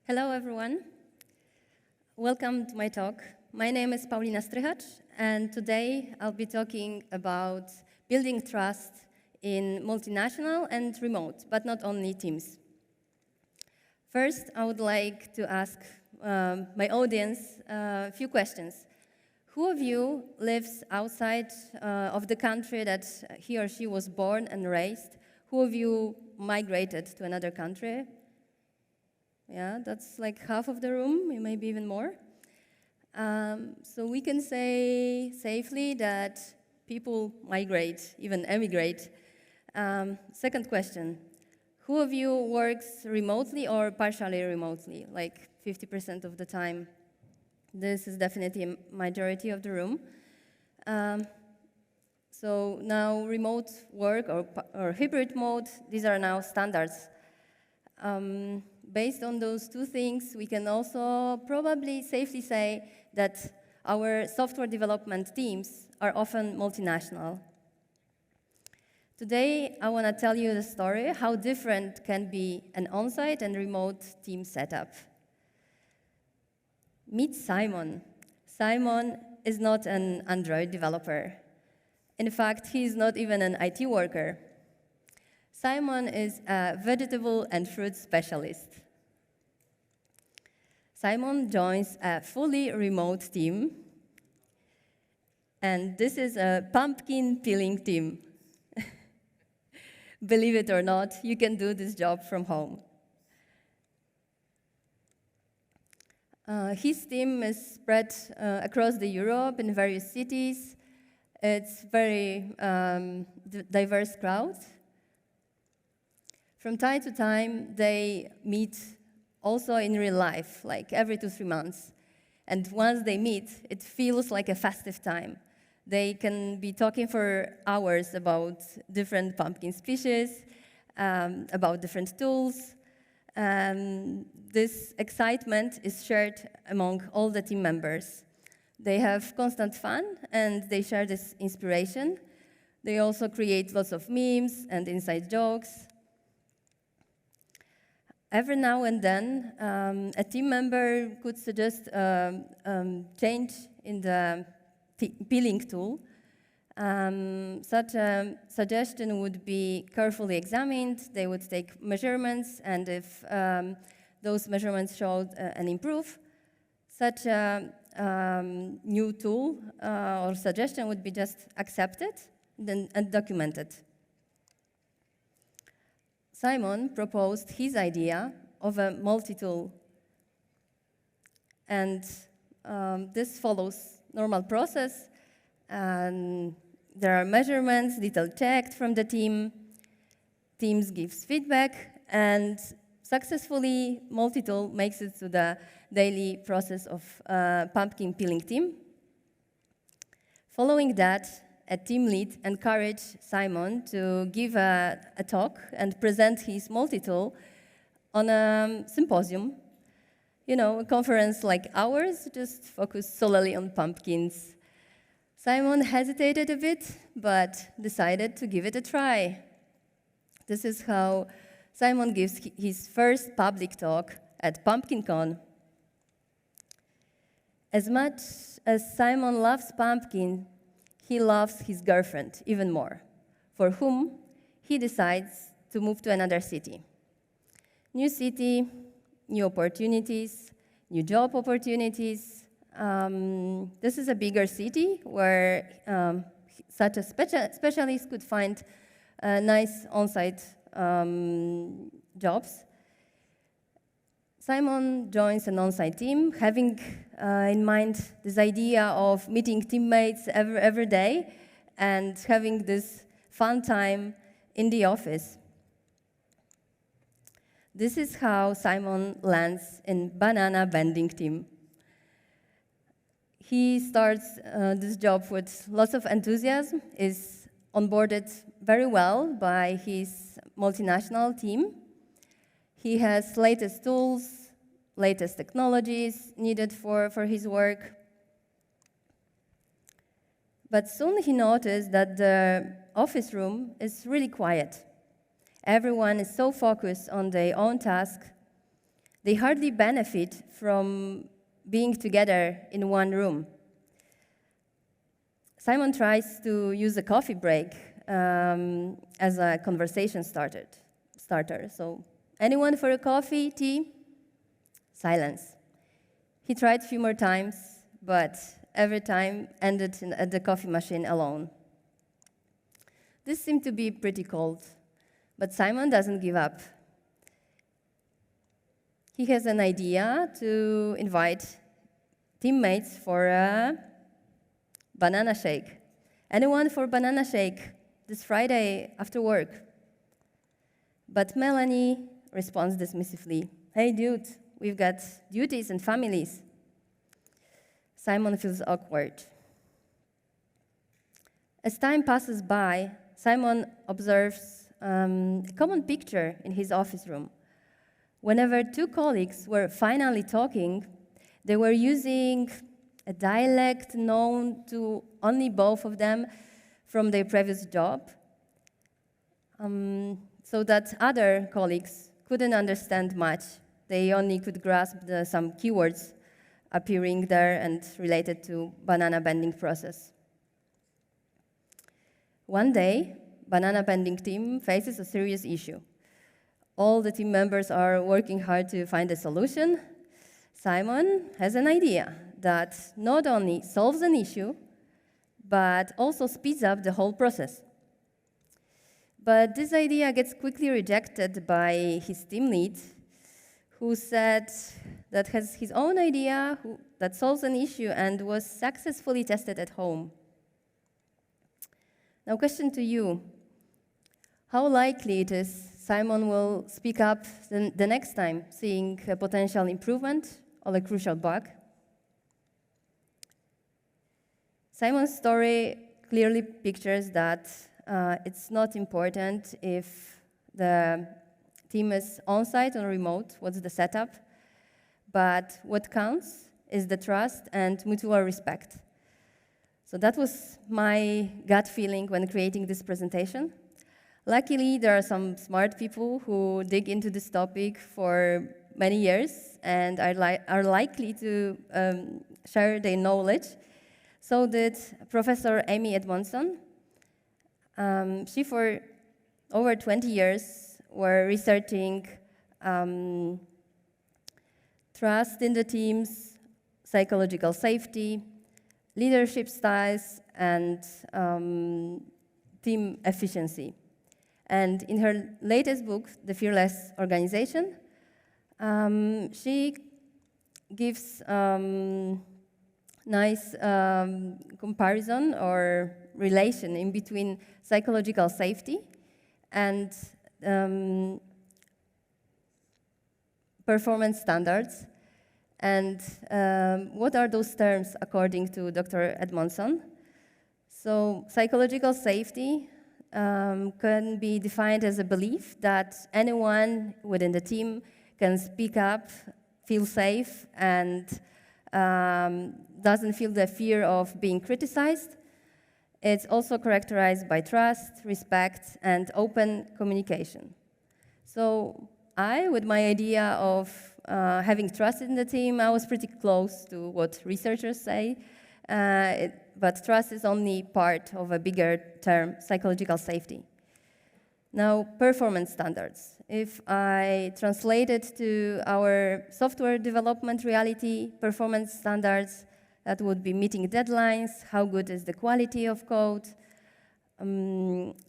Hello, everyone. Welcome to my talk. My name is Paulina Strychacz, and today I'll be talking about building trust in multinational and remote, but not only teams. First, I would like to ask my audience a few questions. Who of you lives outside of the country that he or she was born and raised? Who of you migrated to another country? Yeah, that's like half of the room, maybe even more. So we can say safely that people migrate, even emigrate. Second question, who of you works remotely or partially remotely, like 50% of the time? This is definitely a majority of the room. So now remote work or hybrid mode, these are now standards. Based on those two things, we can also probably safely say that our software development teams are often multinational. Today, I want to tell you the story, how different can be an on-site and remote team setup. Meet Simon. Simon is not an Android developer. In fact, he is not even an IT worker. Simon is a vegetable and fruit specialist. Simon joins a fully remote team, and this is a pumpkin peeling team. Believe it or not, you can do this job from home. His team is spread across the Europe in various cities. It's very diverse crowd. From time to time, they meet also in real life, like every 2-3 months. And once they meet, it feels like a festive time. They can be talking for hours about different pumpkin species, about different tools. This excitement is shared among all the team members. They have constant fun, and they share this inspiration. They also create lots of memes and inside jokes. Every now and then, a team member could suggest change in the peeling tool. Such a suggestion would be carefully examined. They would take measurements, and if those measurements showed an improve, such a new tool or suggestion would be just accepted and documented. Simon proposed his idea of a multi-tool, and this follows normal process. There are measurements, detail checked from the team. Teams gives feedback, and successfully multi-tool makes it to the daily process of pumpkin peeling team. Following that, a team lead encouraged Simon to give a talk and present his multi-tool on a symposium. You know, a conference like ours, just focused solely on pumpkins. Simon hesitated a bit, but decided to give it a try. This is how Simon gives his first public talk at PumpkinCon. As much as Simon loves pumpkin, he loves his girlfriend even more, for whom he decides to move to another city. New city, new opportunities, new job opportunities. This is a bigger city where such a specialist could find nice on-site jobs. Simon joins an on-site team, having in mind this idea of meeting teammates every day and having this fun time in the office. This is how Simon lands in banana bending team. He starts this job with lots of enthusiasm, is onboarded very well by his multinational team. He has latest tools, latest technologies needed for his work. But soon he noticed that the office room is really quiet. Everyone is so focused on their own task. they hardly benefit from being together in one room. Simon tries to use a coffee break as a conversation starter. So, anyone for a coffee, tea? Silence. He tried a few more times, but every time ended at the coffee machine alone. This seemed to be pretty cold, but Simon doesn't give up. He has an idea to invite teammates for a banana shake. Anyone for banana shake this Friday after work? But Melanie responds dismissively. Hey, dude, we've got duties and families. Simon feels awkward. As time passes by, Simon observes a common picture in his office room. Whenever two colleagues were finally talking, they were using a dialect known to only both of them from their previous job, so that other colleagues couldn't understand much. They only could grasp some keywords appearing there and related to banana bending process. One day, banana bending team faces a serious issue. All the team members are working hard to find a solution. Simon has an idea that not only solves an issue, but also speeds up the whole process. But this idea gets quickly rejected by his team lead, who said that has his own idea that solves an issue and was successfully tested at home. Now, question to you. How likely it is Simon will speak up the next time, seeing a potential improvement or a crucial bug? Simon's story clearly pictures that it's not important if the team is on-site or remote, what's the setup, but what counts is the trust and mutual respect. So that was my gut feeling when creating this presentation. Luckily, there are some smart people who dig into this topic for many years and are likely to share their knowledge. So did Professor Amy Edmondson. She, for over 20 years, were researching trust in the teams, psychological safety, leadership styles, and team efficiency. And in her latest book, The Fearless Organization, she gives nice comparison or relation in between psychological safety and performance standards. And what are those terms according to Dr. Edmondson? So psychological safety can be defined as a belief that anyone within the team can speak up, feel safe, and doesn't feel the fear of being criticized. It's also characterized by trust, respect, and open communication. So with my idea of having trust in the team, I was pretty close to what researchers say, but trust is only part of a bigger term, psychological safety. Now, performance standards. If I translate it to our software development reality, performance standards, that would be meeting deadlines, how good is the quality of code,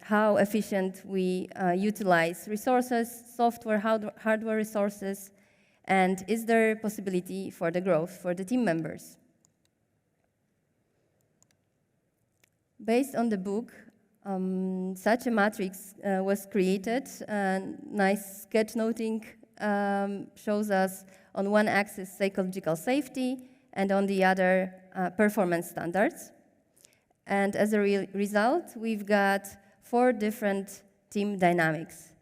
how efficient we utilize resources, software, hardware resources, and is there possibility for the growth for the team members? Based on the book, such a matrix was created. Nice sketchnoting shows us on one axis psychological safety and on the other performance standards. And as a result, we've got 4 different team dynamics.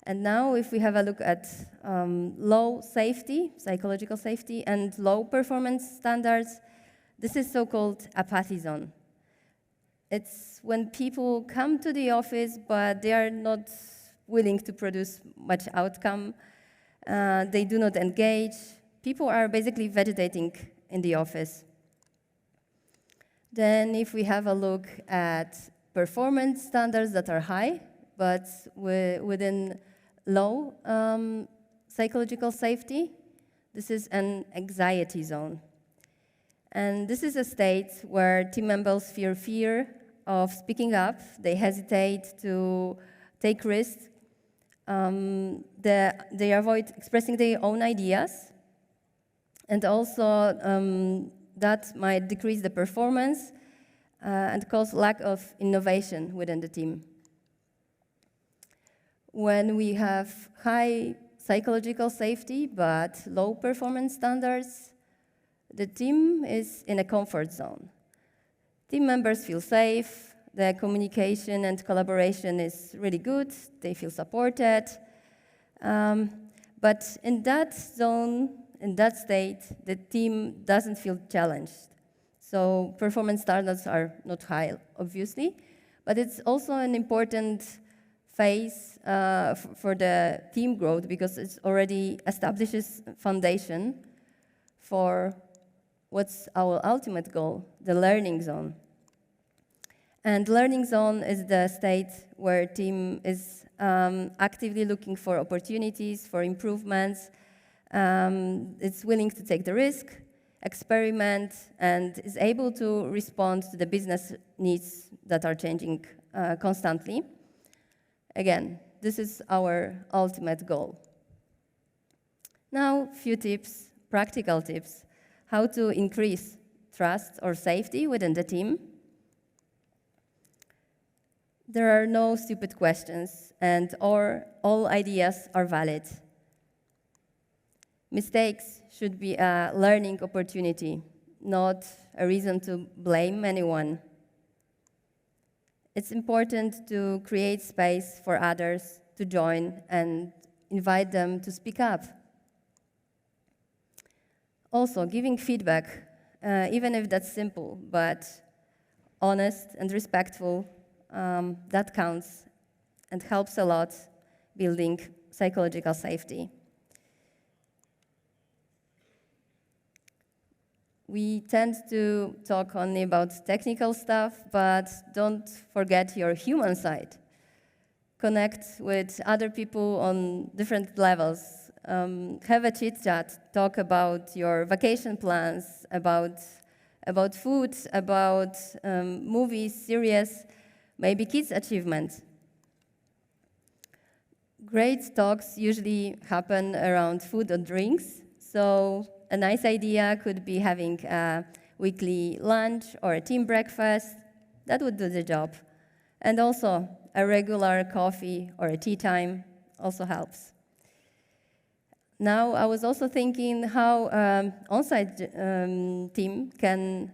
And now if we have a look at low safety, psychological safety, and low performance standards, this is so-called apathy zone. It's when people come to the office, but they are not willing to produce much outcome. They do not engage. People are basically vegetating in the office. Then if we have a look at performance standards that are high, but within low psychological safety, this is an anxiety zone. And this is a state where team members feel fear of speaking up. They hesitate to take risks. They avoid expressing their own ideas. And also, that might decrease the performance and cause lack of innovation within the team. When we have high psychological safety but low performance standards, the team is in a comfort zone. Team members feel safe, the communication and collaboration is really good, they feel supported. But in that zone, in that state, the team doesn't feel challenged. So performance standards are not high, obviously, but it's also an important phase for the team growth because it already establishes foundation for what's our ultimate goal, the learning zone. And learning zone is the state where team is actively looking for opportunities, for improvements. It's willing to take the risk, experiment, and is able to respond to the business needs that are changing constantly. Again, this is our ultimate goal. Now, few tips, practical tips, how to increase trust or safety within the team. There are no stupid questions, and all ideas are valid. Mistakes should be a learning opportunity, not a reason to blame anyone. It's important to create space for others to join and invite them to speak up. Also, giving feedback, even if that's simple, but honest and respectful, that counts and helps a lot building psychological safety. We tend to talk only about technical stuff, but don't forget your human side. Connect with other people on different levels. Have a chit-chat, talk about your vacation plans, about food, about movies, series, maybe kids' achievements. Great talks usually happen around food or drinks, so a nice idea could be having a weekly lunch or a team breakfast. That would do the job. And also, a regular coffee or a tea time also helps. Now, I was also thinking how on-site team can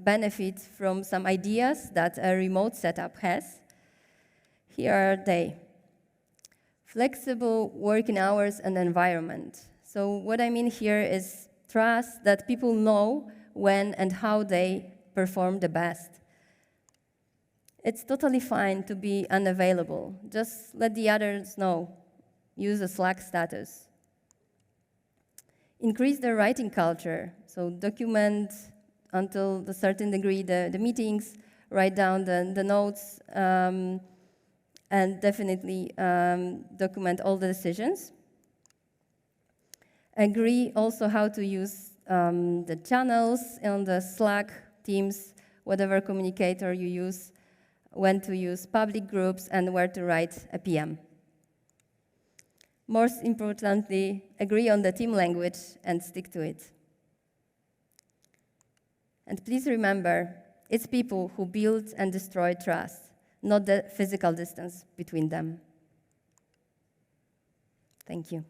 benefit from some ideas that a remote setup has. Here are they. Flexible working hours and environment. So what I mean here is trust that people know when and how they perform the best. It's totally fine to be unavailable. Just let the others know. Use a Slack status. Increase the writing culture. So document until a certain degree the meetings, write down the notes, and definitely document all the decisions. Agree also how to use the channels on the Slack, Teams, whatever communicator you use, when to use public groups, and where to write a PM. Most importantly, agree on the team language and stick to it. And please remember, it's people who build and destroy trust, not the physical distance between them. Thank you.